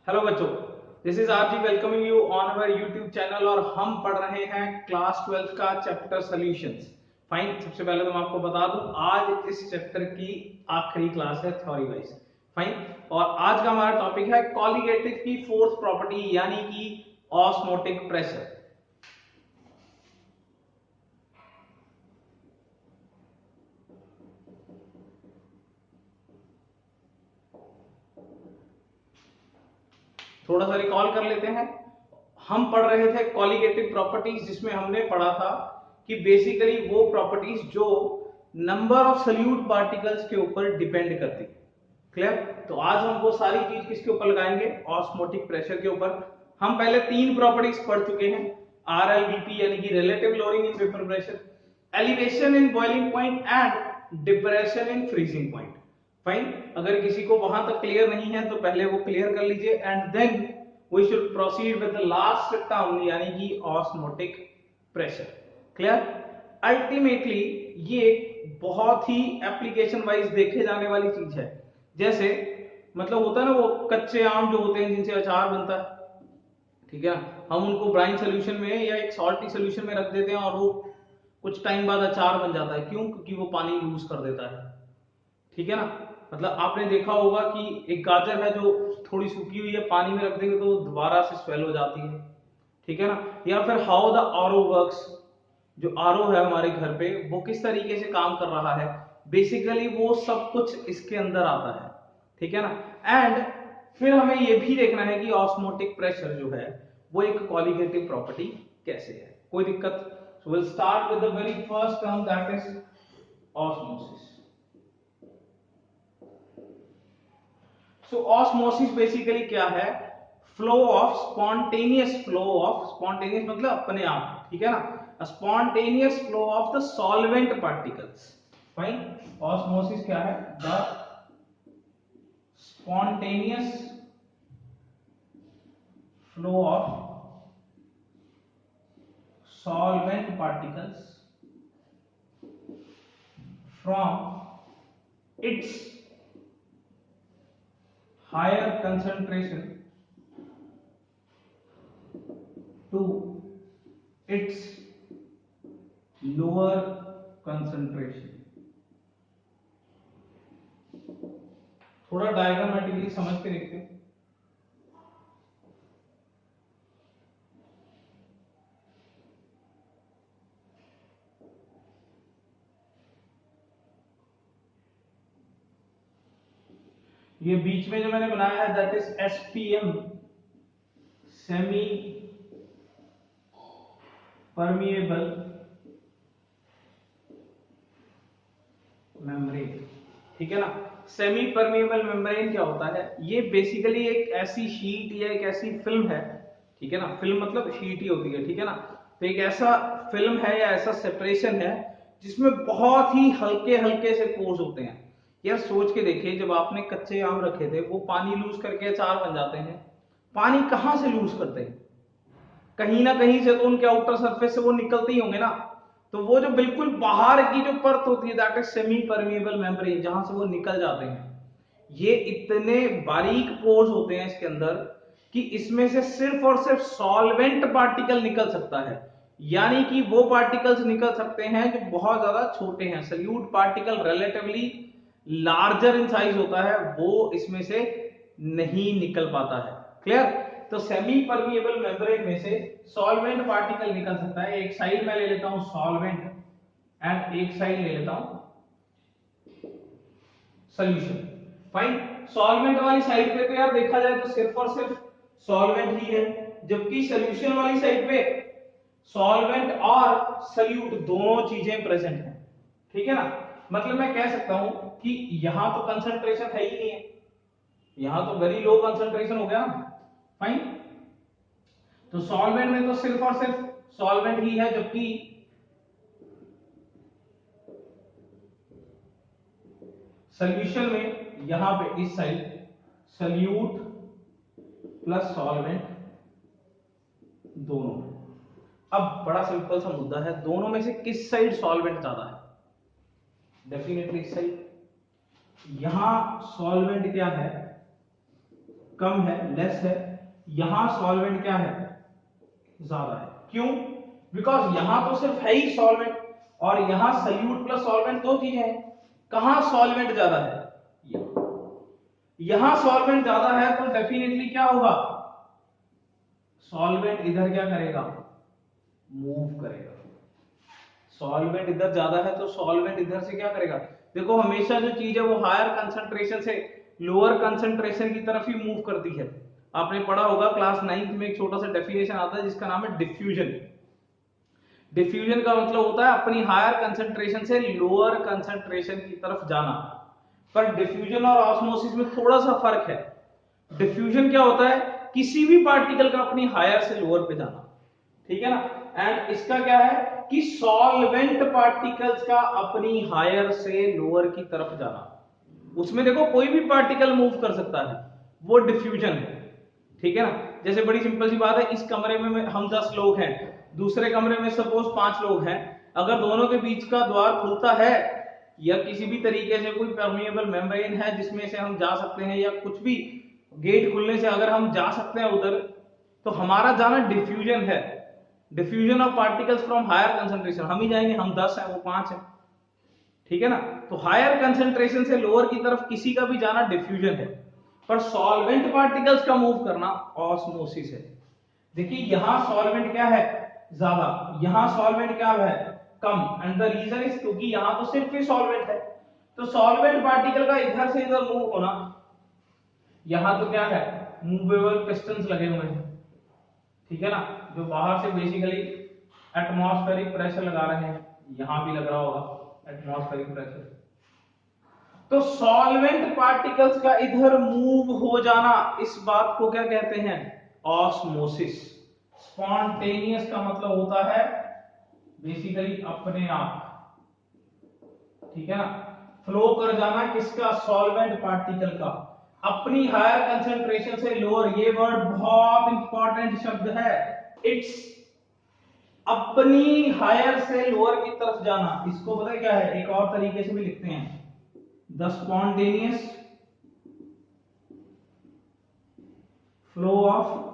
Hello बच्चों, this is RG welcoming you on our YouTube channel और हम पढ़ रहे हैं क्लास 12 का चैप्टर सॉल्यूशंस। फाइन, सबसे पहले तो मैं आपको बता दूं आज इस चैप्टर की आखिरी क्लास है थ्योरी वाइज। फाइन, और आज का हमारा टॉपिक है कॉलिगेटिव की फोर्थ प्रॉपर्टी यानी कि ऑस्मोटिक प्रेशर। थोड़ा सा रिकॉल कर लेते हैं। हम पढ़ रहे थे कॉलिगेटिव प्रॉपर्टीज, जिसमें हमने पढ़ा था कि बेसिकली वो प्रॉपर्टीज जो नंबर ऑफ सॉल्यूट पार्टिकल्स के ऊपर डिपेंड करती। क्लियर? तो आज हम वो सारी चीज किसके ऊपर लगाएंगे? ऑस्मोटिक प्रेशर के ऊपर। हम पहले तीन प्रॉपर्टीज पढ़ चुके हैं, RLBP यानी कि relative loading in vapour pressure, elevation in boiling point and depression in freezing point. Fine, अगर किसी को वहां तक क्लियर नहीं है तो पहले वो क्लियर कर लीजिए and then we should proceed with the last term यानी कि ऑस्मोटिक प्रेशर। क्लियर? अल्टीमेटली ये बहुत ही एप्लीकेशन वाइज देखे जाने वाली चीज है। जैसे मतलब होता है ना वो कच्चे आम जो होते हैं जिनसे अचार बनता है, ठीक है, हम उनको ब्राइन सोल्यूशन में या एक सॉल्टी सोल्यूशन में रख देते हैं और वो कुछ टाइम बाद अचार बन जाता है। क्यों? क्योंकि वो पानी लूज कर देता है। ठीक है ना? मतलब आपने देखा होगा कि एक गाजर है जो थोड़ी सूखी हुई है, पानी में रख देंगे तो दोबारा से स्वेल हो जाती है। ठीक है ना? या फिर हाउ द आरओ वर्क्स, जो आरओ है हमारे घर पे वो किस तरीके से काम कर रहा है, बेसिकली वो सब कुछ इसके अंदर आता है। ठीक है ना? एंड फिर हमें ये भी देखना है कि ऑस्मोटिक प्रेशर जो है वो एक कॉलिगेटिव प्रॉपर्टी कैसे है। कोई दिक्कत? So will start with the very first term that is osmosis. So osmosis basically क्या है? Flow of spontaneous flow of, spontaneous मतलब अपने आप, ठीक है ना, spontaneous flow of the solvent particles. Fine, osmosis क्या है? The spontaneous flow of solvent particles from its higher concentration to its lower concentration। थोड़ा डायग्रामेटिकली समझ के देखते हैं। ये बीच में जो मैंने बनाया है that is SPM, semi permeable membrane. ठीक है ना? सेमी परमिएबल मेम्ब्रेन क्या होता है? ये बेसिकली एक ऐसी शीट या एक ऐसी फिल्म है, ठीक है ना, फिल्म मतलब शीट ही होती है, ठीक है ना, तो एक ऐसा फिल्म है या ऐसा सेपरेशन है जिसमें बहुत ही हल्के हल्के से पोर्स होते हैं। यार सोच के देखिए, जब आपने कच्चे आम रखे थे वो पानी लूज करके अचार बन जाते हैं। पानी कहां से लूज करते हैं? कहीं ना कहीं से तो उनके आउटर सरफेस से वो निकलते ही होंगे ना। तो वो जो बिल्कुल बाहर की जो परत होती है that is semi permeable membrane, जहां से वो निकल जाते हैं, ये इतने बारीक पोर्स होते हैं इसके अंदर कि इसमें से सिर्फ और सिर्फ सॉल्वेंट पार्टिकल निकल सकता है। यानी कि वो पार्टिकल्स निकल सकते हैं जो बहुत ज्यादा छोटे हैं, solute particle relatively larger in size होता है, वो इसमें से नहीं निकल पाता है। क्लियर? तो सेमी परमिएबल मेम्ब्रेन में से सॉल्वेंट पार्टिकल निकल सकता है। एक साइड में ले लेता हूं सॉल्वेंट एंड एक साइड ले लेता हूं सॉल्यूशन। फाइन, सॉल्वेंट वाली साइड पे तो यार देखा जाए तो सिर्फ और सिर्फ सॉल्वेंट ही है, जबकि सॉल्यूशन वाली साइड पे सॉल्वेंट और सल्यूट दोनों चीजें प्रेजेंट हैं। ठीक है ना? मतलब मैं कह सकता हूं कि यहां तो कंसंट्रेशन है ही नहीं है, यहां तो वेरी लो कंसंट्रेशन हो गया ना। फाइन, तो सॉल्वेंट में तो सिर्फ और सिर्फ सॉल्वेंट ही है, जबकि सॉल्यूशन में यहां पे इस साइड सल्यूट प्लस सॉल्वेंट दोनों। अब बड़ा सिंपल सा मुद्दा है, दोनों में से किस साइड सॉल्वेंट ज्यादा है? डेफिनेटली इस साइड। यहां सॉल्वेंट क्या है? कम है, लेस है, यहां सॉल्वेंट क्या है, ज्यादा है। क्यों? बिकॉज यहां तो सिर्फ है ही सॉल्वेंट और यहां सल्यूट प्लस सॉल्वेंट दो चीजें हैं। कहां सॉल्वेंट ज्यादा है, यहां सॉल्वेंट ज्यादा है तो डेफिनेटली क्या होगा, सॉल्वेंट इधर क्या करेगा, मूव करेगा। सॉल्वेंट इधर ज्यादा है तो सॉल्वेंट इधर से क्या करेगा, देखो हमेशा जो चीज है वो हायर कंसंट्रेशन से लोअर कंसंट्रेशन की तरफ ही मूव करती है। आपने पढ़ा होगा क्लास 9th में एक छोटा सा डेफिनेशन आता है जिसका नाम है डिफ्यूजन। डिफ्यूजन का मतलब होता है अपनी हायर कंसंट्रेशन से लोअर कंसंट्रेशन की तरफ जाना। पर डिफ्यूजन और ऑस्मोसिस में थोड़ा सा फर्क है। डिफ्यूजन क्या होता है, किसी भी पार्टिकल का अपनी हायर से लोअर पे जाना, ठीक है ना। एंड इसका क्या है कि सॉल्वेंट पार्टिकल्स का अपनी हायर से लोअर की तरफ जाना। उसमें देखो कोई भी पार्टिकल मूव कर सकता है, वो डिफ्यूजन है, ठीक है ना। जैसे बड़ी सिंपल सी बात है, इस कमरे में हम 10 लोग हैं, दूसरे कमरे में सपोज 5 लोग हैं। अगर दोनों के बीच का द्वार खुलता है या किसी भी तरीके से कोई परमिएबल मेम्ब्रेन है जिसमें से हम जा सकते हैं, या कुछ भी गेट खुलने से अगर हम जा सकते हैं उधर, तो हमारा जाना डिफ्यूजन है। Diffusion of particles from higher concentration, हम ही जाएंगे, हम 10 हैं वो 5 है, ठीक है ना। तो हायर कंसंट्रेशन से लोअर की तरफ किसी का भी जाना डिफ्यूजन है। पर सॉल्वेंट पार्टिकल्स का मूव करना ऑस्मोसिस है। देखिए यहां सॉल्वेंट क्या है, ज्यादा, यहां सॉल्वेंट क्या है, कम। एंड द रीजन इज क्योंकि यहां तो सिर्फ ही सॉल्वेंट है, तो सॉल्वेंट पार्टिकल का इधर से इधर मूव होना, यहां तो क्या है, मूवेबल पिस्टन्स लगे हुए हैं, ठीक है ना, जो बाहर से बेसिकली एटमॉस्फेरिक प्रेशर लगा रहे हैं, यहां भी लग रहा होगा एटमॉस्फेरिक प्रेशर। तो सॉल्वेंट पार्टिकल्स का इधर मूव हो जाना, इस बात को क्या कहते हैं, ऑस्मोसिस। स्पॉन्टेनियस का मतलब होता है बेसिकली अपने आप, ठीक है ना। फ्लो कर जाना किसका, सॉल्वेंट पार्टिकल का अपनी हायर कंसंट्रेशन से लोअर। ये वर्ड बहुत इंपॉर्टेंट शब्द है, इट्स, अपनी हायर से लोअर की तरफ जाना। इसको पता है क्या है, एक और तरीके से भी लिखते हैं, the spontaneous flow of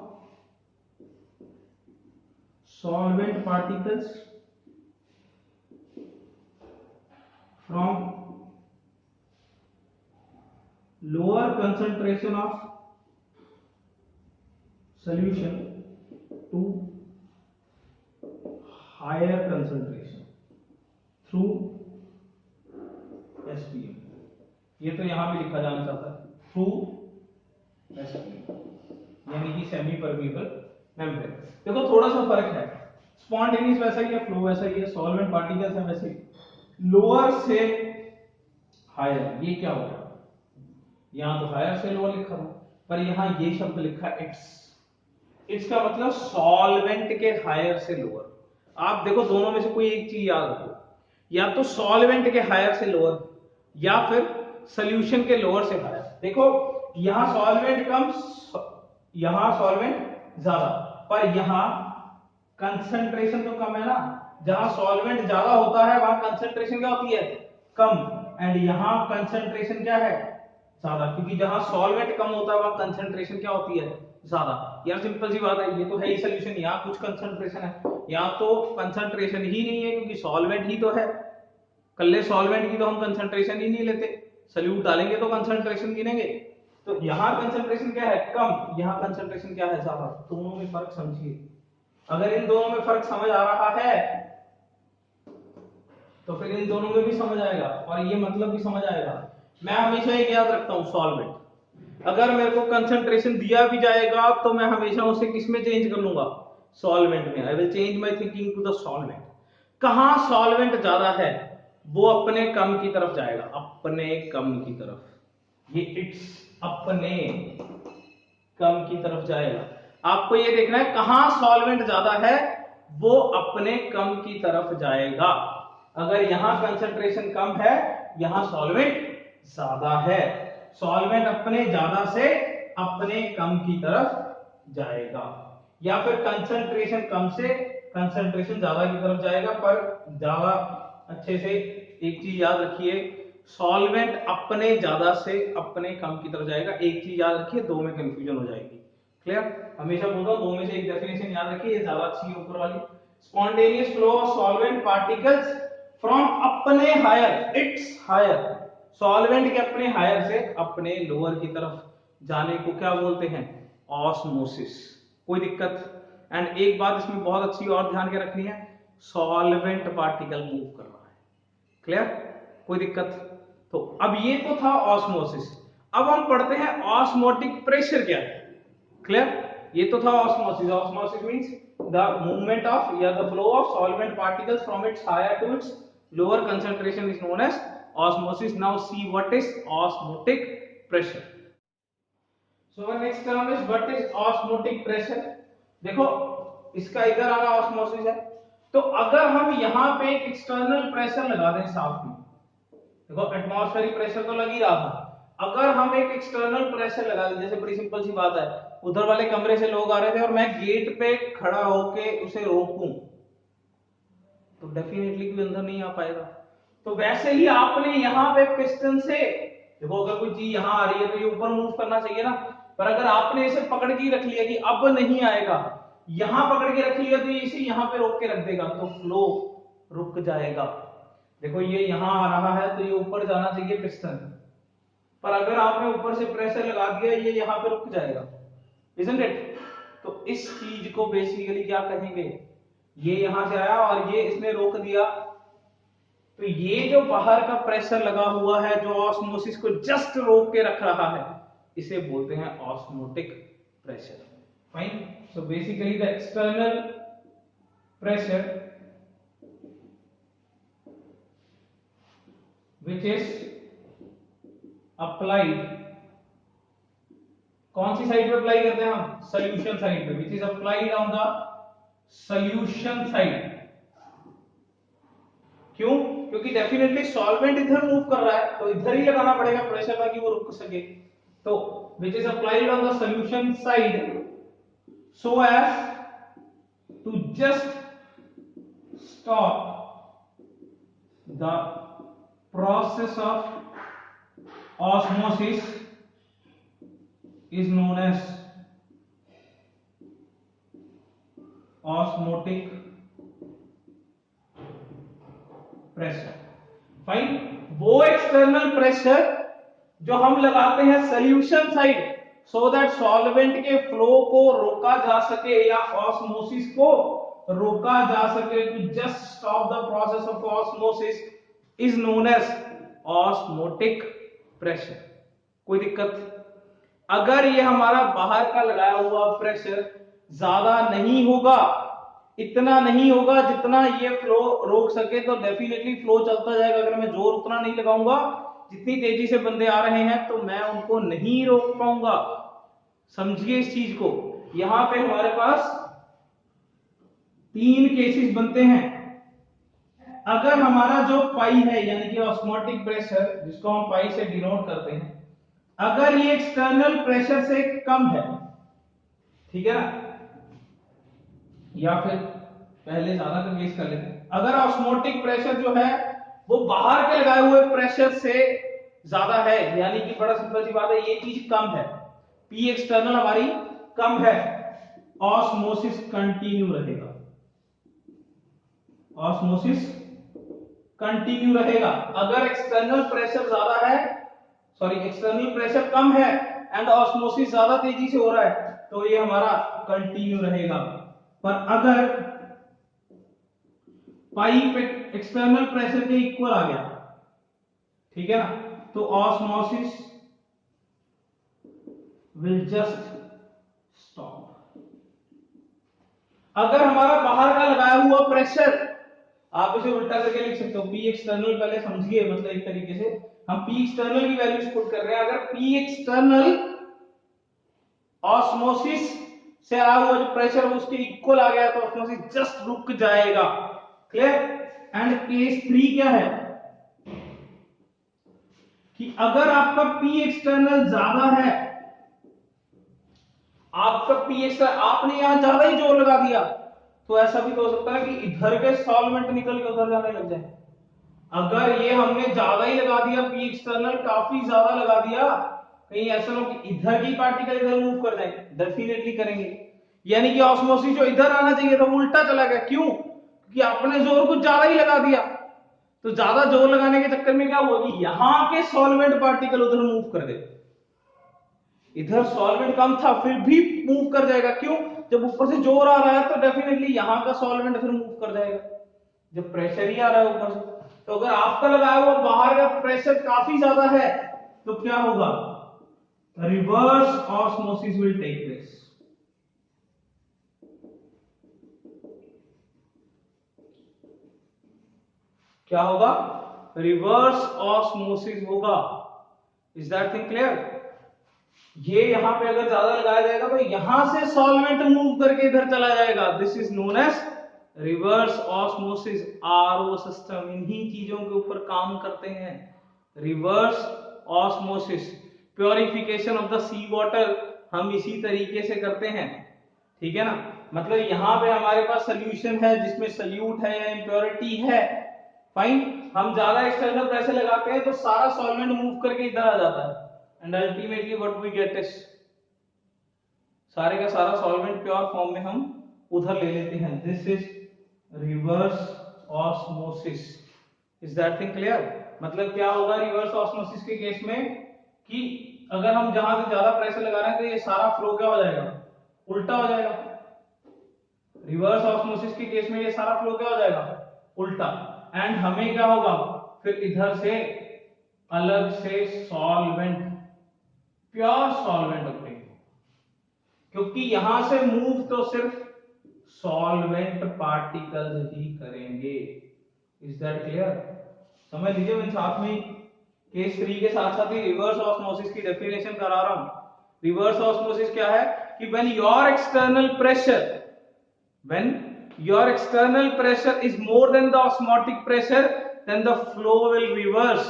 solvent particles from lower concentration of solution to higher concentration through SPM। ये तो यहां भी लिखा जाना चाहता है, through SPM, यानी कि सेमी परमिएबल मेम्ब्रेन। देखो थोड़ा सा फर्क है, स्पॉन्टेनियस वैसा ही है, फ्लो वैसा ही है, सॉल्वेंट पार्टिकल्स है वैसे ही, लोअर से हायर। ये क्या होगा, यहां तो हायर से लोअर लिखा था, पर यहां ये शब्द लिखा इट्स। इट्स का मतलब सॉल्वेंट के हायर से लोअर। आप देखो दोनों में से कोई एक चीज याद रखो, या तो सॉल्वेंट के हायर से लोअर या फिर सोल्यूशन के लोअर से हायर। देखो यहां सॉल्वेंट कम, यहां सॉल्वेंट ज्यादा, पर यहां कंसंट्रेशन तो कम है ना। जहां सॉल्वेंट ज्यादा होता है वहां कंसंट्रेशन क्या होती है, कम। एंड यहां कंसंट्रेशन क्या है, ज्यादा, क्योंकि जहां सॉल्वेंट कम होता है वहां कंसंट्रेशन क्या होती है, ज्यादा। यार सिंपल सी बात है, ये तो है ही सोल्यूशन, यहाँ कुछ कंसंट्रेशन है, यहाँ तो कंसंट्रेशन ही नहीं है, क्योंकि सॉल्वेंट ही तो है। कल्ले सॉल्वेंट की तो हम कंसंट्रेशन ही नहीं लेते, सल्यूट डालेंगे तो कंसंट्रेशन गिनेंगे। तो यहाँ कंसंट्रेशन क्या है, कम, यहाँ कंसंट्रेशन क्या है, ज्यादा। दोनों में फर्क समझिए। अगर इन दोनों में फर्क समझ आ रहा है तो फिर इन दोनों में भी समझ आएगा और ये मतलब भी समझ आएगा। मैं हमेशा एक याद रखता हूं, सॉल्वेंट अगर मेरे को कंसंट्रेशन दिया भी जाएगा तो मैं हमेशा उसे किस में चेंज कर लूंगा, सॉल्वेंट में। I will change my thinking to the solvent. कहां सॉल्वेंट ज्यादा है वो अपने कम की तरफ जाएगा, अपने कम की तरफ। ये इट्स अपने कम की तरफ जाएगा। आपको ये देखना है कहां सॉल्वेंट ज्यादा है वो अपने कम की तरफ जाएगा। अगर यहां कंसंट्रेशन कम है, यहां सॉल्वेंट ज्यादा है, सॉल्वेंट अपने ज्यादा से अपने कम की तरफ जाएगा। या फिर कंसंट्रेशन कम से कंसंट्रेशन ज्यादा की तरफ जाएगा। पर ज्यादा अच्छे से एक चीज याद रखिए, सॉल्वेंट अपने ज्यादा से अपने कम की तरफ जाएगा। एक चीज याद रखिए, दो में कंफ्यूजन हो जाएगी। क्लियर? हमेशा बोलता हूं दो में से एक डेफिनेशन याद रखिए, ये ज्यादा अच्छी है ऊपर वाली। Spontaneous flow of solvent particles from अपने हायर, इट्स हायर, सॉल्वेंट के अपने हायर से अपने लोअर की तरफ जाने को क्या बोलते हैं? ऑस्मोसिस। कोई दिक्कत? एंड एक बात इसमें बहुत अच्छी और ध्यान के रखनी है, सॉल्वेंट पार्टिकल मूव कर रहा है। क्लियर? कोई दिक्कत? तो अब ये तो था ऑस्मोसिस। अब हम पढ़ते हैं ऑस्मोटिक प्रेशर क्या है। क्लियर? ये तो था osmosis. Osmosis means the movement of या the flow of solvent particles from its higher to its lower concentration is known as osmosis. Now see what is osmotic pressure. So our next term is what is osmotic pressure। देखो इसका इधर आना osmosis है, तो अगर हम यहाँ पे एक एक्सटर्नल प्रेशर लगा दें साथ में, देखो एटमॉस्फेरिक प्रेशर तो लग ही रहा था, अगर हम एक एक्सटर्नल प्रेशर लगा दें, जैसे बड़ी सिंपल सी बात है, उधर वाले कमरे से लोग आ रहे थे और मैं गेट पे खड़ा होके उसे रोकूं, तो डेफिनेटली कोई अंदर नहीं आ पाएगा। तो वैसे ही आपने यहाँ पे पिस्टन से, देखो अगर कोई चीज यहाँ आ रही है तो ये ऊपर मूव करना चाहिए ना, पर अगर आपने इसे पकड़ के रख लिया कि अब नहीं आएगा, यहां पकड़ के रख लिया तो ये इसे यहां पे रोक के रख देगा, तो फ्लो रुक जाएगा। देखो ये यहां आ रहा है तो ये ऊपर जाना चाहिए पिस्टन, पर अगर आपने ऊपर से प्रेशर लगा दिया ये यहां पे रुक जाएगा, इजंट इट? तो इस चीज को बेसिकली क्या कहेंगे, ये यहां से आया और ये इसने रोक दिया, तो ये जो बाहर का प्रेशर लगा हुआ है जो ऑस्मोसिस को जस्ट रोक के रख रहा है, इसे बोलते हैं osmotic pressure. Fine. So basically the external pressure which is applied, कौन सी साइड पे अप्लाई करते हैं हम? सोल्यूशन साइड पे, which is applied on the solution side। क्यों? क्योंकि डेफिनेटली सॉल्वेंट इधर मूव कर रहा है तो इधर ही लगाना पड़ेगा प्रेशर ताकि वो रुक सके। तो which is applied on the solution side so as to just stop the process of osmosis is known as osmotic pressure. Fine. वो एक्सटर्नल प्रेशर जो हम लगाते हैं solution side so that solvent के फ्लो को रोका जा सके या ऑस्मोसिस को रोका जा सके, to just stop the process of osmosis is known as osmotic pressure. कोई दिक्कत? अगर ये हमारा बाहर का लगाया हुआ प्रेशर ज्यादा नहीं होगा, इतना नहीं होगा जितना ये फ्लो रोक सके, तो डेफिनेटली फ्लो चलता जाएगा। अगर मैं जोर उतना नहीं लगाऊंगा, जितनी तेजी से बंदे आ रहे हैं, तो मैं उनको नहीं रोक पाऊंगा। समझिए इस चीज को। यहां पे हमारे पास 3 केसेस बनते हैं। अगर हमारा जो पाई है यानी कि ऑस्मोटिक प्रेशर, जिसको हम पाई से डिनोट करते हैं, अगर ये एक्सटर्नल प्रेशर से कम है, ठीक है ना, या फिर पहले ज्यादा का केस कर लेते हैं, अगर ऑस्मोटिक प्रेशर जो है वो बाहर के लगाए हुए प्रेशर से ज्यादा है, यानी कि बड़ा सिंपल सी बात है, ये चीज कम है, पी एक्सटर्नल हमारी कम है, ऑस्मोसिस कंटिन्यू रहेगा, ऑस्मोसिस कंटिन्यू रहेगा। अगर एक्सटर्नल प्रेशर ज्यादा है, सॉरी एक्सटर्नल प्रेशर कम है एंड ऑस्मोसिस ज्यादा तेजी से हो रहा है, तो ये हमारा कंटिन्यू रहेगा। पर अगर पाइप एक्सटर्नल प्रेशर के इक्वल आ गया, ठीक है ना, तो ऑस्मोसिस विल जस्ट स्टॉप। अगर हमारा बाहर का लगाया हुआ प्रेशर, आप इसे उल्टा करके लिख सकते हो, पी एक्सटर्नल, पहले समझिए, मतलब एक तरीके से हम पी एक्सटर्नल की वैल्यूज पुट कर रहे हैं। अगर पी एक्सटर्नल ऑस्मोसिस से आया हुआ जो प्रेशर वो उसके इक्वल आ गया, तो ऑस्मोसिस जस्ट रुक जाएगा। क्लियर? एंड केस 3 क्या है कि अगर आपका पी एक्सटर्नल ज्यादा है, आपका पी एक्सटर्नल, आपने यहां ज्यादा ही जोर लगा दिया, तो ऐसा भी तो हो सकता है कि इधर के सॉल्वेंट निकल के उधर जाने लग जाए। अगर ये हमने ज्यादा ही लगा दिया, पी एक्सटर्नल काफी ज्यादा लगा दिया, कहीं ऐसा ना हो कि इधर की पार्टिकल इधर मूव कर जाए, डेफिनेटली करेंगे। यानी कि ऑस्मोसिस जो इधर आना चाहिए था वो उल्टा चला गया। क्यों? क्योंकि आपने जोर कुछ ज्यादा ही लगा दिया। तो ज्यादा जोर लगाने के चक्कर में क्या हुआ कि यहां के सॉल्वेंट पार्टिकल उधर मूव कर गए। इधर सॉल्वेंट कम था फिर भी मूव कर जाएगा। क्यों? जब ऊपर से जोर आ रहा है तो डेफिनेटली यहां का सॉल्वेंट फिर मूव कर जाएगा, जब प्रेशर ही आ रहा है ऊपर से। तो अगर आपका लगाया हुआ बाहर का प्रेशर काफी ज्यादा है तो क्या होगा? Reverse osmosis will take place. क्या होगा? रिवर्स ऑस्मोसिस होगा। Is that thing clear? ये यहां पे अगर ज्यादा लगाया जाएगा तो यहां से सॉल्वेंट मूव करके इधर चला जाएगा। This is known as reverse osmosis. RO system इन्हीं चीजों के ऊपर काम करते हैं। Reverse osmosis, purification of the sea water हम इसी तरीके से करते हैं। ठीक है ना? मतलब यहां पे हमारे पास सोल्यूशन है जिसमें सल्यूट है या इंप्योरिटी है, फाइन। हम ज्यादा एक्सटर्नल प्रेशर लगाते हैं तो सारा सॉल्वेंट मूव करके इधर आ जाता है, and ultimately what we get is सारे का सारा सॉल्वेंट प्योर फॉर्म में हम उधर ले लेते हैं। This is reverse osmosis. Is that thing clear? मतलब क्या होगा रिवर्स ऑस्मोसिस के केस में कि अगर हम जहां से ज्यादा प्रेशर लगा रहे हैं तो ये सारा फ्लो क्या हो जाएगा? उल्टा हो जाएगा। रिवर्स ऑस्मोसिस के केस में ये सारा फ्लो क्या हो जाएगा? उल्टा। एंड हमें क्या होगा? फिर इधर से अलग से सॉल्वेंट, प्योर सॉल्वेंट ऑब्टेन, क्योंकि यहां से मूव तो सिर्फ सॉल्वेंट पार्टिकल्स ही करेंगे। Is that clear? समझ लीजिए, मैं साथ में केस 3 के साथ साथ ही रिवर्स ऑस्मोसिस की डेफिनेशन करा रहा हूं। रिवर्स ऑस्मोसिस क्या है कि when your external pressure, when your external pressure is more than the osmotic pressure, then the flow will reverse,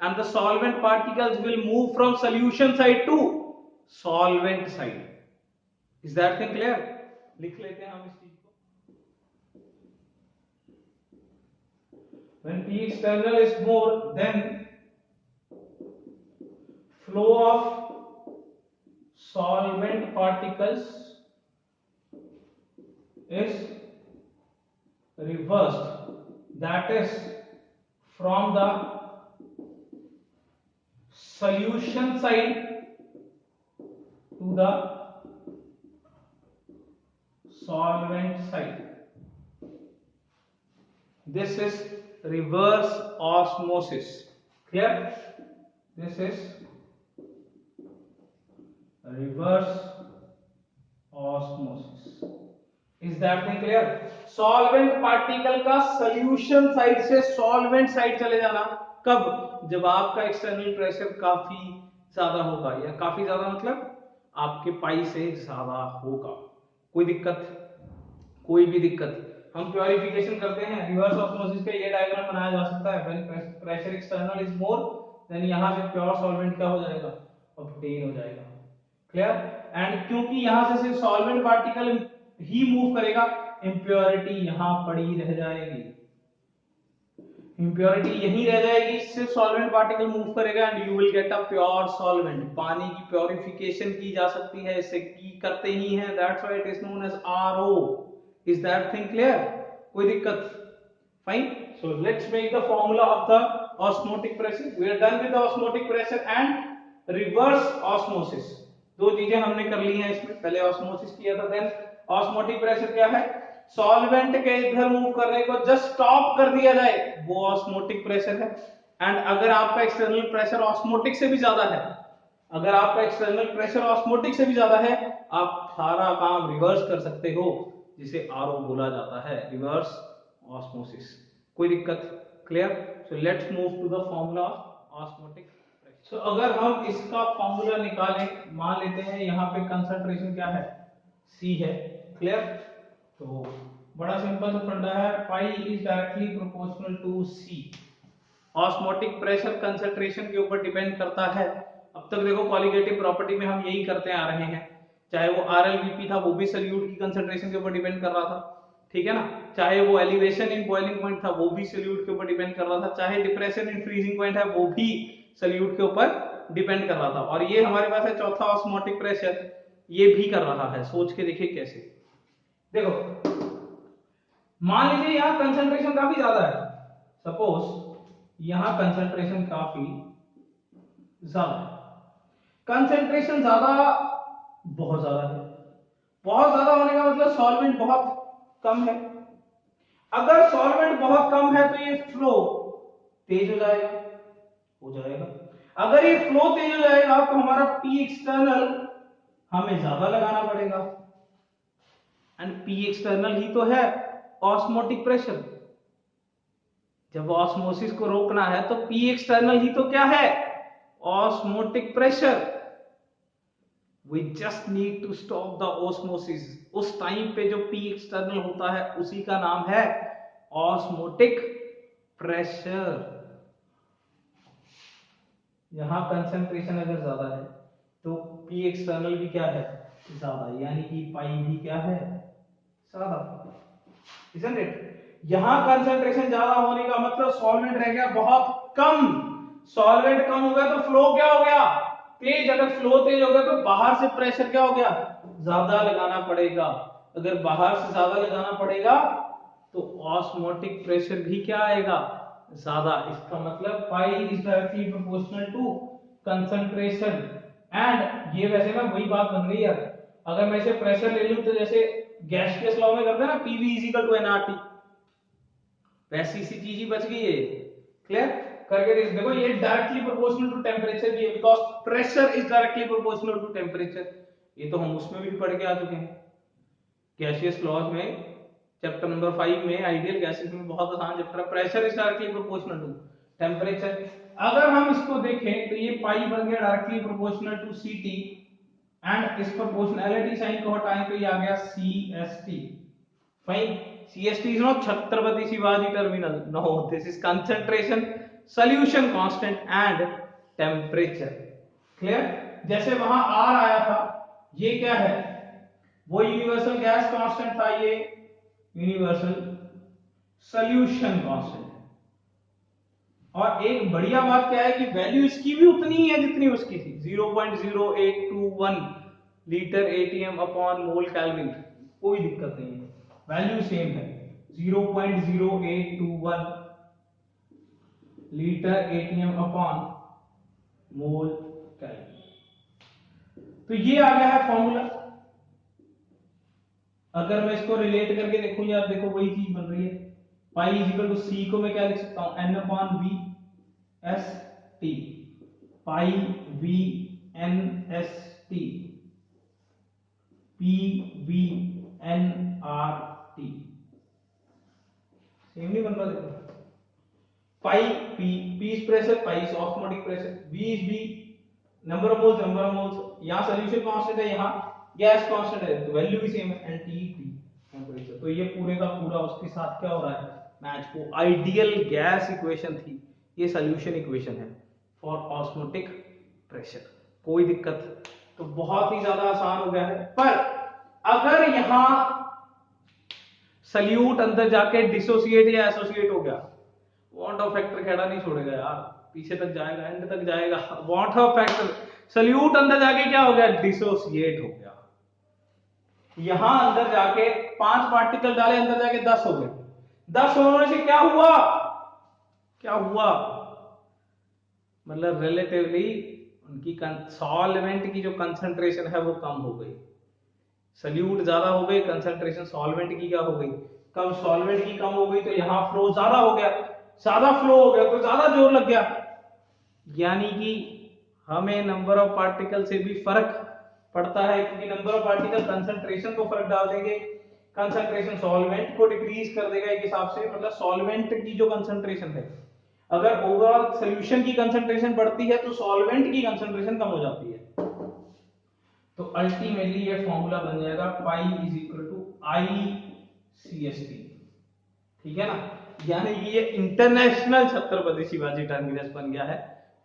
and the solvent particles will move from solution side to solvent side. Is that thing clear? लिख लेते हैं हम इस चीज को। when P external is more, then flow of solvent particles is reversed, that is from the solution side to the solvent side. This is reverse osmosis. Clear? This is reverse osmosis. Is that thing clear? Solvent particle का solution side से solvent side चले जाना कब? जब आपका external pressure काफी ज्यादा होगा, या काफी ज्यादा मतलब आपके पाई से ज्यादा होगा। कोई दिक्कत? कोई भी दिक्कत? हम प्योरिफिकेशन करते हैं, रिवर्स ऑस्मोसिस का ये डायग्राम बनाया जा सकता है। When pressure external is more, then यहां से प्योर सॉल्वेंट क्या हो जाएगा? ऑब्टेन हो जाएगा। क्लियर? एंड क्योंकि यहां से सिर्फ सॉल्वेंट पार्टिकल ही मूव करेगा, इंप्योरिटी यहां पड़ी रह जाएगी। इंप्योरिटी यहीं रह जाएगी, सिर्फ सॉल्वेंट पार्टिकल मूव करेगा, and you will get a pure solvent. पानी की प्योरिफिकेशन की जा सकती है इससे, की करते ही हैं, that's why it is known as RO. Is that thing clear? कोई दिक्कत? Fine. So let's make the formula of the osmotic pressure. We are done with the osmotic pressure and reverse osmosis. दो चीजें हमने कर ली हैं इसमें, पहले osmosis किया था, देन ऑस्मोटिक प्रेशर क्या है? सॉल्वेंट के इधर मूव करने को जस्ट स्टॉप कर दिया जाए, वो ऑस्मोटिक प्रेशर है। एंड अगर आपका एक्सटर्नल प्रेशर ऑस्मोटिक से भी ज्यादा है, अगर आपका एक्सटर्नल प्रेशर ऑस्मोटिक से भी ज्यादा है, आप सारा काम रिवर्स कर सकते हो, जिसे आरओ बोला जाता है, रिवर्स ऑस्मोसिस। कोई दिक्कत? Clear? So let's move to the formula of osmotic pressure. सो अगर हम इसका फॉर्मूला निकालें, मान लेते हैं यहाँ पे कंसंट्रेशन क्या है? C है। क्लियर? तो बड़ा सिंपल सा फंडा है, pi is directly proportional to C। Osmotic pressure concentration के ऊपर डिपेंड करता है। अब तक देखो कॉलिगेटिव प्रॉपर्टी में हम यही करते आ रहे हैं, चाहे वो RLVP था वो भी सल्यूट की कंसंट्रेशन के ऊपर डिपेंड कर रहा था। ठीक है ना, चाहे वो एलिवेशन इन बॉइलिंग पॉइंट था वो भी सॉल्यूट के ऊपर डिपेंड कर रहा था, चाहे डिप्रेशन इन फ्रीजिंग पॉइंट है वो भी सॉल्यूट के ऊपर डिपेंड कर रहा था। और ये हमारे पास है चौथा ऑस्मोटिक प्रेशर, ये भी कर रहा है। सोच के देखिए कैसे। देखो मान लीजिए यहाँ कंसंट्रेशन काफी ज्यादा है, सपोज यहाँ कंसंट्रेशन काफी ज्यादा है, कंसंट्रेशन ज्यादा बहुत ज्यादा है, बहुत ज्यादा होने का मतलब सॉल्वेंट बहुत कम है। अगर सॉल्वेंट बहुत कम है तो ये फ्लो तेज हो जाएगा, अगर ये फ्लो तेज हो जाएगा तो हमारा पी एक्सटर्नल हमें ज्यादा लगाना पड़ेगा, एंड पी एक्सटर्नल ही तो है ऑस्मोटिक प्रेशर। जब ऑस्मोसिस को रोकना है तो पी एक्सटर्नल ही तो क्या है, osmotic pressure. We just need to stop the osmosis. उस टाइम पे जो पी एक्सटर्नल होता है उसी का नाम है ऑस्मोटिक प्रेशर। यहां कंसंट्रेशन अगर ज्यादा है तो पी एक्सटर्नल भी क्या है, ज्यादा, यानी कि पाई भी क्या है, ज्यादा, isn't it? यहां कंसंट्रेशन ज्यादा होने का मतलब सॉल्वेंट रह गया बहुत कम, सॉल्वेंट कम हो गया तो फ्लो क्या हो गया, तेज। अगर फ्लो तेज हो गया तो बाहर से प्रेशर क्या हो गया, ज्यादा लगाना पड़ेगा। अगर बाहर से ज्यादा लगाना पड़ेगा तो ऑस्मोटिक प्रेशर भी क्या आएगा, ज्यादा। इसका मतलब pi is directly proportional to concentration. And ये वैसे ना वही बात बन गई यार, अगर मैं इसे प्रेशर ले लूं तो जैसे गैसियस लॉ में करते हैं ना PV is equal to NRT, वैसी सी चीज ही बच गई है। क्लियर करके देखो, ये डायरेक्टली प्रोपोर्शनल टू टेंपरेचर भी है, because pressure is directly proportional to temperature. ये तो हम उसमें भी पढ़ के आ चुके हैं गैसियस लॉज में, चैप्टर नंबर 5 में, आइडियल गैसेस में, बहुत आसान चैप्टर है। Pressure is directly proportional to temperature. अगर हम इसको देखें तो ये पाई बन गया directly proportional to CT, and इस प्रोपोर्शनैलिटी साइन को हटाएं तो ये आ गया CST. Fine, CST is not Chhatrapati Shivaji terminal. No, this is concentration, solution constant and temperature. Clear? जैसे वहां R आया था, ये क्या है, वो यूनिवर्सल गैस कांस्टेंट था, ये यूनिवर्सल सॉल्यूशन कांस्टेंट है। और एक बढ़िया बात क्या है कि वैल्यू इसकी भी उतनी ही है जितनी उसकी थी, 0.0821 litre ATM upon mole kelvin, कोई दिक्कत नहीं है, वैल्यू सेम है, 0.0821 litre ATM upon mole kelvin. तो ये आ गया है फॉर्मूला। अगर मैं इसको रिलेट करके देखूं यार, देखो वही चीज बन रही है, pi is equal to C को मैं क्या लिख सकता हूं, n upon V S T, pi V N S T, P V N R T, same नहीं बन रहा, देखो pi P is pressure, pi is osmotic pressure, V is B number of moles, यहां सॉल्यूशन कांस्टेंट है, यहां gas constant है, तो value भी सेम है, एंड टी टेंपरेचर। तो ये पूरे का पूरा उसके साथ क्या हो रहा है, मैच। को आइडियल गैस इक्वेशन थी, ये सॉल्यूशन इक्वेशन है फॉर ऑस्मोटिक प्रेशर। कोई दिक्कत, तो बहुत ही ज्यादा आसान हो गया है। पर अगर यहां सल्यूट अंदर जाके डिसोसिएट या एसोसिएट हो गया, वॉन्ट ऑफ फैक्टर खेड़ा नहीं छोड़ेगा यार, पीछे तक जाएगा, एंड तक जाएगा। वॉन्ट ऑफ फैक्टर, सल्यूट अंदर जाके क्या हो गया, डिसोसिएट हो गया। यहां अंदर जाके 5 पार्टिकल डाले, अंदर जाके 10 हो गए। 10 होने से क्या हुआ, मतलब रिलेटिवली उनकी सॉल्वेंट की जो कंसंट्रेशन है वो कम हो गई, सल्यूट ज्यादा हो गई, कंसंट्रेशन सॉल्वेंट की क्या हो गई, कम। सॉल्वेंट की कम हो गई तो यहां फ्लो ज्यादा हो गया, ज्यादा फ्लो हो गया तो ज्यादा जोर लग गया, यानी कि हमें नंबर ऑफ पार्टिकल से भी फर्क पड़ता है, क्योंकि नंबर ऑफ पार्टिकल कंसंट्रेशन को फर्क डाल देंगे, कंसंट्रेशन सॉल्वेंट को डिक्रीज कर देगा एक हिसाब से। मतलब सॉल्वेंट की जो कंसंट्रेशन है, अगर ओवरऑल सॉल्यूशन की कंसंट्रेशन बढ़ती है तो सॉल्वेंट की कंसंट्रेशन कम हो जाती है। तो अल्टीमेटली ये फॉर्मूला बन जाएगा pi is equal to ICST, ठीक है ना, यानी कि ये इंटरनेशनल छत्रपति शिवाजी टर्मिनस बन गया है,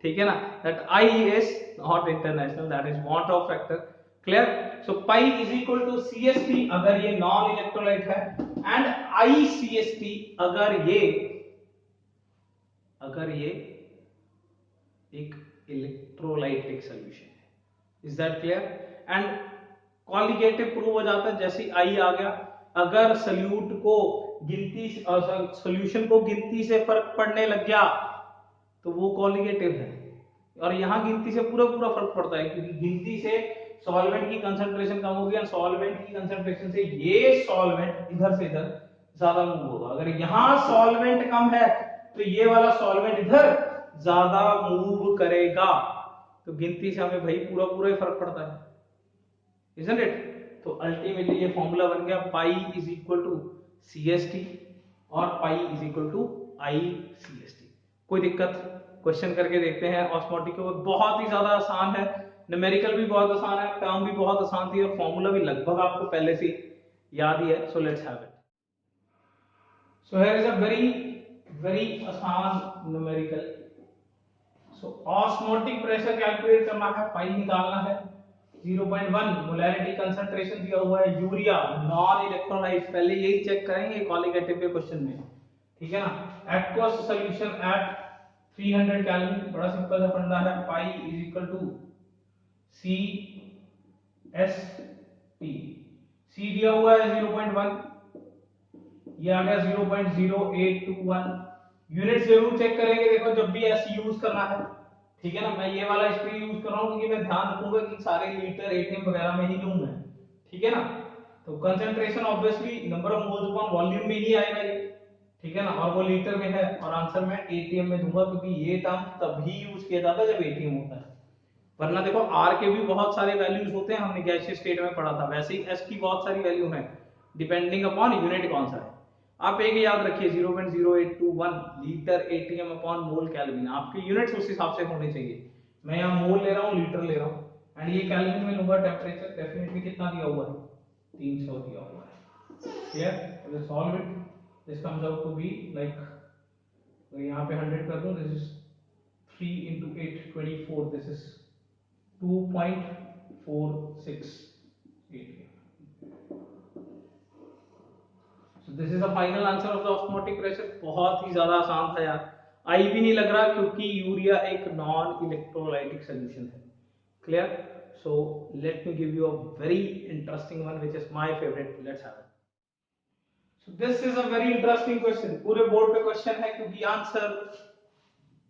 ठीक है ना। That I is not international, that is want of factor, clear। so pi is equal to CST अगर ये नॉन इलेक्ट्रोलाइट है, एंड ICST अगर ये एक इलेक्ट्रोलाइटिक सोल्यूशन है। Is that clear? And colligative prove हो जाता है जैसे आई आ गया, अगर सल्यूट को गिनती सोल्यूशन को गिनती से फर्क पड़ने लग गया तो वो कॉलिगेटिव है, और यहां गिनती से पूरा पूरा फर्क पड़ता है क्योंकि गिनती से सॉल्वेंट की कंसंट्रेशन कम होगी, और सॉल्वेंट की कंसंट्रेशन से ये सॉल्वेंट इधर से इधर ज्यादा मूव होगा। अगर यहां सॉल्वेंट कम है तो ये वाला सॉल्वेंट इधर ज्यादा मूव करेगा, तो गिनती से हमें भाई पूरा पूरा ही फर्क पड़ता है, isn't it? तो अल्टीमेटली ये फॉर्मूला बन गया pi is equal to CST और pi is equal to ICST। कोई दिक्कत? क्वेश्चन करके देखते हैं। ऑस्मोटिक के बहुत ही ज्यादा आसान है, न्यूमेरिकल भी बहुत आसान है, टर्म भी बहुत आसान थी, और फॉर्मूला भी लगभग आपको पहले से याद ही है। सो let's have it. So here is a very आसान न्यूमेरिकल। सो ऑस्मोटिक प्रेशर कैलकुलेट करना है, पाई निकालना है, 0.1 मोलैरिटी कंसंट्रेशन दिया हुआ है, यूरिया नॉन इलेक्ट्रोलाइट, पहले यही चेक करेंगे क्वालिटेटिव के क्वेश्चन में, ठीक है ना। एक्वस सॉल्यूशन एट 300 केल्विन, बड़ा सिंपल सा फंडा है, pi is equal to CST, C दिया हुआ है 0.1, ये आ गया 0.0821। यूनिट जरूर चेक करेंगे, देखो जब भी S यूज करना है, ठीक है ना। मैं ये वाला स्प्रे यूज कर रहा हूं क्योंकि मैं ध्यान रखूंगा कि सारे लीटर ATM वगैरह में ही लूं मैं, ठीक है ना। तो concentration obviously number of moles upon volume में ही आएगा ये, ठीक है ना, और वो लीटर में है, और आंसर मैं ATM में दूंगा क्योंकि ये टर्म तभी यूज किया जाता है जब ATM होता है, वरना देखो R के भी बहुत सारे वैल्यूज होते हैं, हमने गैसीय स्टेट में पढ़ा था, वैसे ही S की बहुत सारी वैल्यू है डिपेंडिंग अपॉन यूनिट कौन सा है। आप एक याद रखिए 0.0821 litre ATM upon mole kelvin, आपके यूनिट्स उस हिसाब से होने चाहिए। मैं यहाँ मोल ले रहा हूँ, लीटर ले रहा हूँ, एंड ये केल्विन में लूंगा। टेम्परेचर डेफिनेटली कितना दिया हुआ है, 300 दिया हुआ है, clear. Solve it, this comes out to be like, यहाँ पे 100 कर दूं, this is 3 into 8 24, this is 2.468। So this is the final answer of the osmotic pressure। बहुत ही ज्यादा आसान था यार, आई भी नहीं लग रहा क्योंकि यूरिया एक नॉन इलेक्ट्रोलाइटिक सोल्यूशन है, clear. So let me give you a very interesting one which is my favourite, let's have it. So this is a very interesting question, पूरे बोर्ड पे क्वेश्चन है क्योंकि आंसर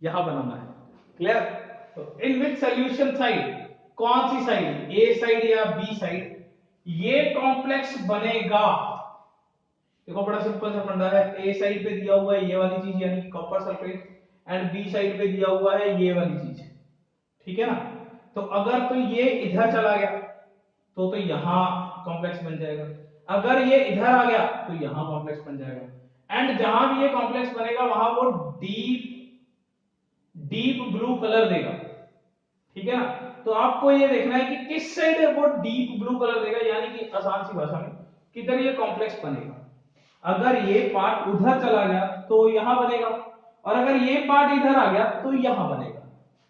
यहां बनाना है, clear. तो इन विच solution side, कौन सी side, ए side या B side, ये कॉम्प्लेक्स बनेगा। देखो बड़ा सिंपल सा फंडा है, ए साइड पे दिया हुआ है ये वाली चीज यानी कि copper sulphate, and B side पे दिया हुआ है ये वाली चीज, ठीक है ना। तो अगर तो ये इधर चला गया तो यहां कॉम्प्लेक्स बन जाएगा, अगर ये इधर आ गया तो यहां कॉम्प्लेक्स बन जाएगा, एंड जहां भी ये कॉम्प्लेक्स बनेगा वहां वो डीप ब्लू कलर देगा, ठीक है ना। तो आपको ये देखना है कि किस साइड वो डीप ब्लू कलर देगा, यानी कि आसान सी भाषा में किधर ये कॉम्प्लेक्स बनेगा। अगर ये पार्ट उधर चला गया तो यहां बनेगा, और अगर ये पार्ट इधर आ गया तो यहां बनेगा।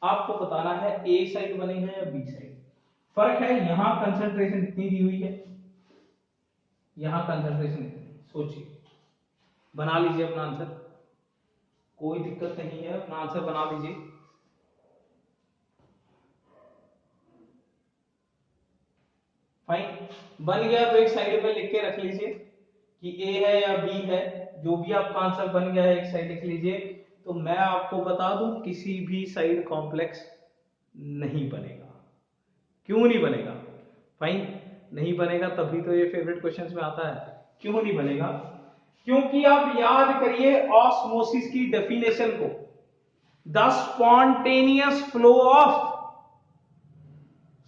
आपको बताना है ए साइड बनेगा या बी साइड। फर्क है, यहां कंसंट्रेशन इतनी दी हुई है, यहां कंसंट्रेशन इतनी। सोचिए, बना लीजिए अपना आंसर, कोई दिक्कत नहीं है, अपना आंसर बना दीजिए। फाइन, बन गया तो एक साइड पे लिख के रख लीजिए कि ए है या बी है, जो भी आपका आंसर बन गया है एक साइड लिख लीजिए। तो मैं आपको बता दूं किसी भी साइड कॉम्प्लेक्स नहीं बनेगा। क्यों नहीं बनेगा? फाइन, नहीं बनेगा तभी तो ये फेवरेट क्वेश्चंस में आता है। क्यों नहीं बनेगा? क्योंकि आप याद करिए ऑस्मोसिस की डेफिनेशन को, the spontaneous flow of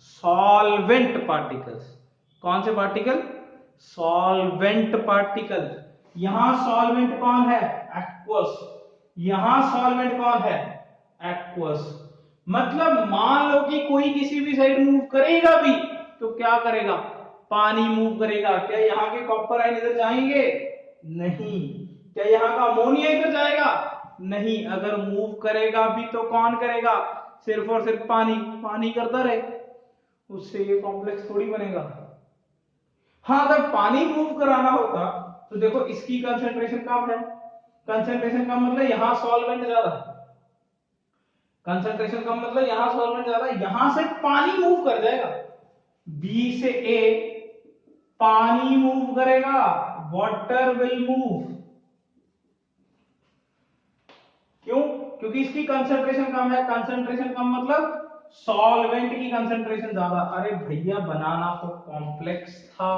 solvent particles. कौन से पार्टिकल? Solvent particle. यहां सॉल्वेंट कौन है? एक्वस। यहां सॉल्वेंट कौन है? एक्वस। मतलब मान लो कि कोई किसी भी साइड मूव करेगा भी तो क्या करेगा? पानी मूव करेगा। क्या यहां के कॉपर आयन इधर जाएंगे? नहीं। क्या यहां का अमोनिया इधर जाएगा? नहीं। अगर मूव करेगा भी तो कौन करेगा? सिर्फ और सिर्फ पानी। पानी करता रहे, उससे ये कॉम्प्लेक्स थोड़ी बनेगा। हाँ, अगर पानी मूव कराना होता तो देखो इसकी कंसंट्रेशन कम है, कंसंट्रेशन कम मतलब यहां सॉल्वेंट ज्यादा है, कंसंट्रेशन कम मतलब यहां सॉल्वेंट ज्यादा है, यहां से पानी मूव कर जाएगा, बी से ए पानी मूव करेगा, वाटर विल मूव। क्यों? क्योंकि इसकी कंसंट्रेशन कम है, कंसंट्रेशन कम मतलब सॉल्वेंट की कंसंट्रेशन ज्यादा। अरे भैया बनाना तो कॉम्प्लेक्स था,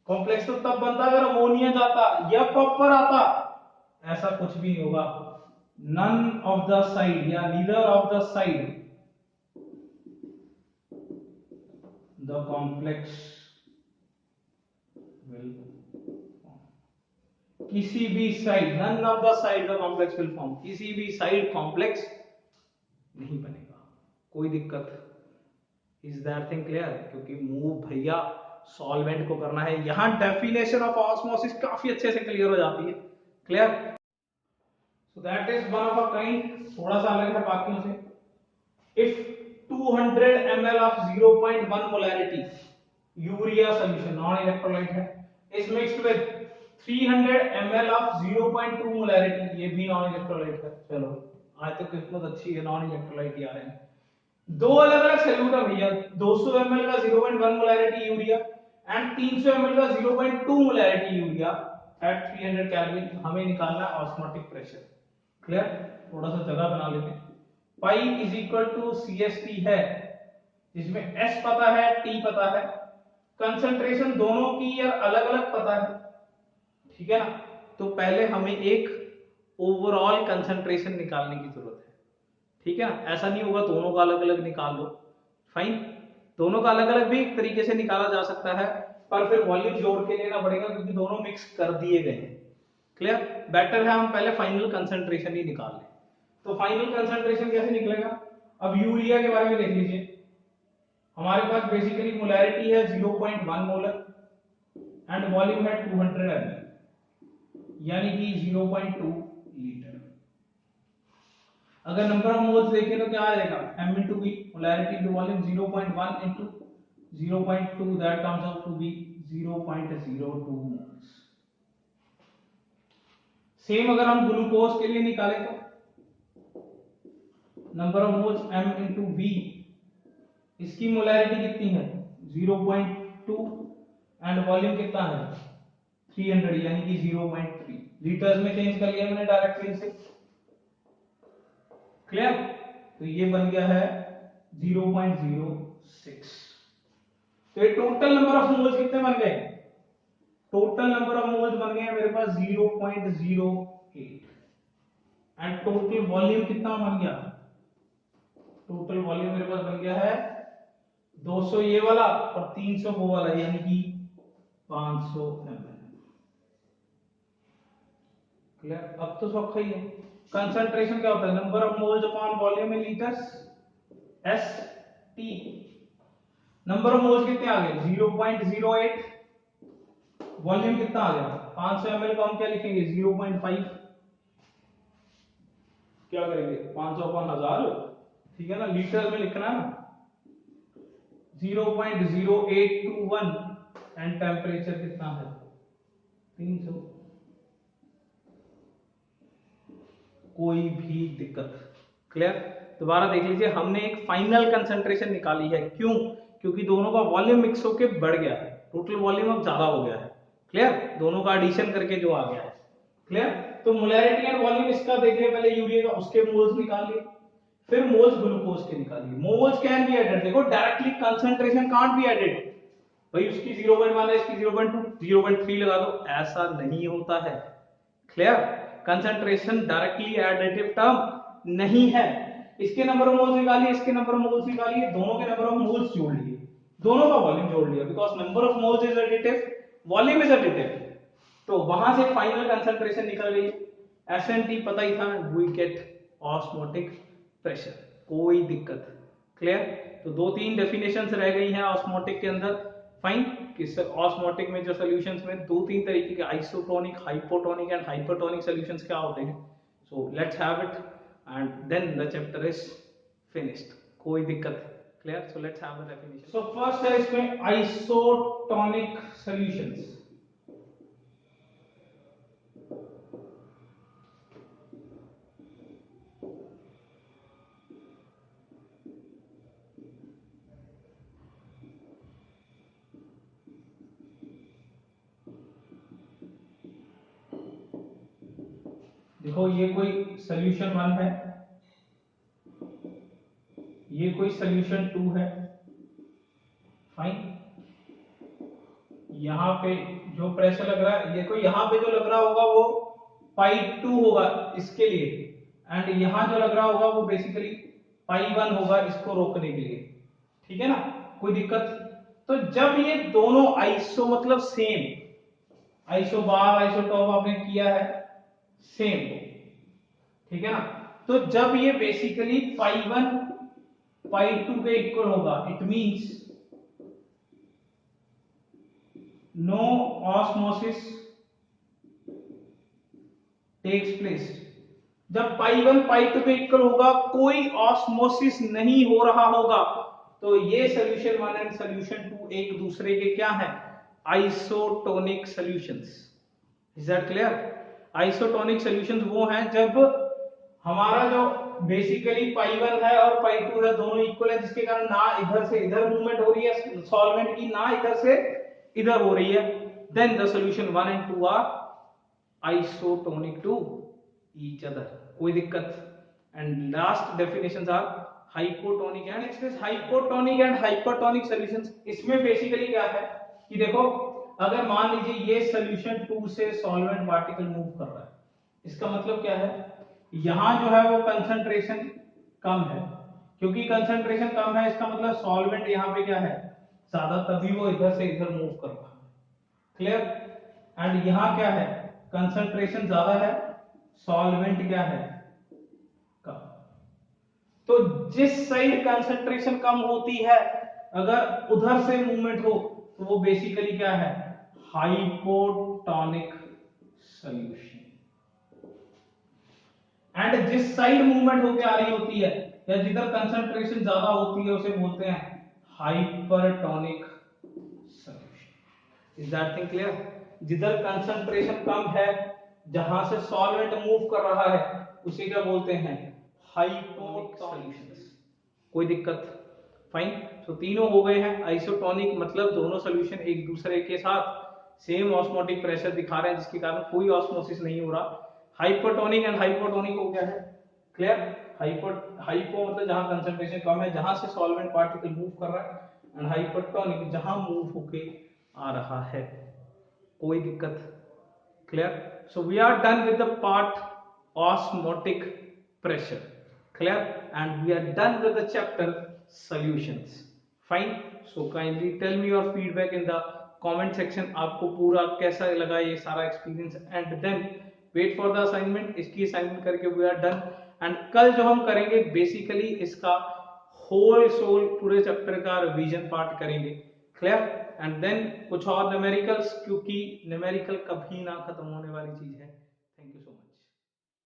कॉम्प्लेक्स तो तब बनता अगर अमोनिया जाता या कॉपर आता, ऐसा कुछ भी नहीं होगा। नन ऑफ द साइड या neither of the side the complex will, किसी भी side, none of the side the complex will form, किसी भी साइड कॉम्प्लेक्स नहीं बनेगा, कोई दिक्कत। Is that thing clear? क्योंकि मूव भैया सॉल्वेंट को करना है। यहां डेफिनेशन ऑफ ऑस्मोसिस काफी अच्छे से क्लियर हो जाती है। Clear? So that is one of a kind, थोड़ा सा अलग है बाकियों से। If 200 ml of 0.1 molarity urea solution, non electrolyte है, is mixed with 300 ml of 0.2 molarity, ये भी नॉन इलेक्ट्रोलाइट है। चलो आज तो किस्मत अच्छी है, नॉन इलेक्ट्रोलाइट ही आ रहे हैं। दो अलग अलग सॉल्यूट है भैया, 200 ml का 0.1 मोलैरिटी यूरिया एंड 300 ml का 0.2 मोलैरिटी यूरिया एट 300 केल्विन। हमें निकालना है ऑस्मोटिक प्रेशर। क्लियर? थोड़ा सा जगह बना लेते हैं। Pi is equal to CST है, जिसमें S पता है, T पता है, कंसंट्रेशन दोनों की यार अलग अलग पता है, ठीक है ना। तो पहले हमें एक ओवरऑल कंसंट्रेशन निकालने की जरूरत है, ठीक है ना। ऐसा नहीं होगा दोनों का अलग अलग निकाल लो, फाइन। दोनों का अलग अलग भी एक तरीके से निकाला जा सकता है, पर फिर वॉल्यूम जोड़ के लेना पड़ेगा क्योंकि दोनों मिक्स कर दिए गए हैं। क्लियर? बेटर है हम पहले फाइनल कंसंट्रेशन ही निकाल लें। तो फाइनल कंसंट्रेशन कैसे निकलेगा? अब यूरिया के बारे में देख लीजिए, हमारे पास बेसिकली मोलैरिटी है 0.1 मोलर एंड वॉल्यूम है 200 ml, यानी कि 0.2 लीटर। अगर नंबर ऑफ मोल्स देखें तो क्या आ जाएगा? m into v, molarity into volume 0.1 into 0.2, that comes out to be 0.02 moles. Same अगर हम ग्लूकोज के लिए निकालें तो number of moles m into v, इसकी मोलैरिटी कितनी है? 0.2 एंड वॉल्यूम कितना है? 300, यानी कि 0.3 लीटर्स में चेंज कर लिया मैंने डायरेक्टली से। क्लियर? तो ये बन गया है 0.06। तो ये टोटल नंबर ऑफ मोल्स कितने बन गए? टोटल नंबर ऑफ मोल्स बन गए मेरे पास 0.08 एंड टोटल वॉल्यूम कितना बन गया? टोटल वॉल्यूम मेरे पास बन गया है 200 ये वाला और 300 वो वाला, यानी कि 500 ml। क्लियर? अब तो सब सही है। कंसंट्रेशन क्या होता है? Number of moles upon volume in litres, S T. Number of moles कितने आ गए? 0.08, वॉल्यूम कितना आ गया? 500 ml को हम क्या लिखेंगे? 0.5। क्या करेंगे? 500 अपॉन 1000, ठीक है ना, लीटर में लिखना है ना। 0.0821 एंड टेम्परेचर कितना है? 300। कोई भी दिक्कत? क्लियर? दोबारा देख लीजिए, हमने एक फाइनल कंसंट्रेशन निकाली है। क्यों? क्योंकि दोनों का वॉल्यूम मिक्स होकर बढ़ गया है, टोटल वॉल्यूम अब ज्यादा हो गया है। क्लियर? दोनों का एडिशन करके जो आ गया है। क्लियर? तो मोलैरिटी एंड वॉल्यूम इसका देख लिया पहले यूरिया का, उसके मोल्स निकाल लिए, फिर मोल्स ग्लूकोज के निकालिए। मोल्स कैन बी एडेड, देखो directly concentration can't be added, भाई उसकी 0.1 है इसकी 0.2, 0.3 लगा दो, ऐसा नहीं होता है। Clear? Concentration directly additive term नहीं है। इसके नंबर ऑफ मोल्स निकालिए, इसके नंबर ऑफ मोल्स निकालिए, दोनों के नंबर ऑफ मोल्स जोड़ लिए, दोनों का वॉल्यूम जोड़ लिया, because number of moles is additive, volume is additive. तो वहां से फाइनल कंसंट्रेशन निकल गई, एसएनटी पता ही था, वी गेट ऑस्मोटिक प्रेशर। कोई दिक्कत? क्लियर? तो दो तीन डेफिनेशंस रह गई हैं ऑस्मोटिक के अंदर। फाइन, कि ऑस्मोटिक में जो सॉल्यूशंस में दो तीन तरीके के isotonic, hypotonic and hypertonic solutions क्या होते हैं। So let's have it and then the chapter is finished. कोई दिक्कत? Clear? So let's have the definition. So first है इसमें आइसोटोनिक सॉल्यूशंस। देखो ये कोई सोल्यूशन 1 है, ये कोई सोल्यूशन 2 है, फाइन। यहाँ पे जो प्रेशर लग रहा है, देखो यहाँ पे जो लग रहा होगा वो पाई 2 होगा इसके लिए, एंड यहाँ जो लग रहा होगा वो बेसिकली पाई 1 होगा इसको रोकने के लिए, ठीक है ना, कोई दिक्कत। तो जब ये दोनों आइसो मतलब सेम, आइसो बार आइसो टॉप आपने किया है सेम, ठीक है ना, तो जब ये बेसिकली पाई 1 पाई 2 के इक्वल होगा, it means no osmosis takes place. जब पाई 1 पाई 2 के इक्वल होगा, कोई ऑस्मोसिस नहीं हो रहा होगा, तो ये सोल्यूशन 1 एंड सोल्यूशन 2 एक दूसरे के क्या है, isotonic solutions. Is that clear? Isotonic solutions वो हैं जब हमारा जो बेसिकली पाई 1 है और पाई 2 है दोनों इक्वल है, जिसके कारण ना इधर से इधर मूवमेंट हो रही है सॉल्वेंट की, ना इधर से इधर हो रही है, then the solution 1 and 2 are isotonic to each other, कोई दिक्कत। And last definitions are hypotonic and next is hypotonic and hypertonic solutions. इसमें बेसिकली क्या है कि देखो, अगर मान लीजिए ये सॉल्यूशन 2 से सॉल्वेंट पार्टिकल मूव कर रहा है, इसका मतलब क्या है, यहां जो है वो कंसंट्रेशन कम है, क्योंकि कंसंट्रेशन कम है इसका मतलब सॉल्वेंट यहां पे क्या है ज्यादा, तभी वो इधर से इधर मूव कर रहा है, क्लियर। एंड यहां क्या है, कंसंट्रेशन ज्यादा है, सॉल्वेंट क्या है कम। तो जिस साइड कंसंट्रेशन कम होती है, अगर उधर से मूवमेंट हो तो वो बेसिकली क्या है, हाइपोटोनिक सॉल्यूशन। एंड जिस साइड मूवमेंट होके आ रही होती है या जिधर कंसंट्रेशन ज्यादा होती है उसे बोलते हैं hypertonic solution. Is that thing clear? जिधर कंसंट्रेशन कम है, जहां से सॉल्वेंट मूव कर रहा है, उसे क्या बोलते हैं, हाइपोटोनिक सॉल्यूशंस, कोई दिक्कत, फाइन। तो तीनों हो गए हैं। आइसोटोनिक मतलब दोनों सॉल्यूशन एक दूसरे के साथ सेम ऑस्मोटिक प्रेशर दिखा रहे हैं, जिसके कारण कोई ऑस्मोसिस नहीं हो रहा। हाइपोटोनिक एंड हाइपोटोनिक हो गया है, क्लियर। हाइपो मतलब जहां कंसंट्रेशन कम है, जहां से सॉल्वेंट पार्टिकल मूव कर रहा है, एंड हाइपरटोनिक जहां मूव होके आ रहा है, कोई दिक्कत, clear. So we are done with the part osmotic pressure, clear, and we are done with the chapter solutions, fine. So kindly tell me your feedback in the comment section, आपको पूरा कैसा लगा ये सारा experience, and then wait for the assignment. इसकी assignment करके we are done, and कल जो हम करेंगे बेसिकली इसका होल सोल पूरे चैप्टर का रिवीजन पार्ट करेंगे, क्लियर। एंड देन कुछ और न्यूमेरिकल्स, क्योंकि न्यूमेरिकल कभी ना खत्म होने वाली चीज है।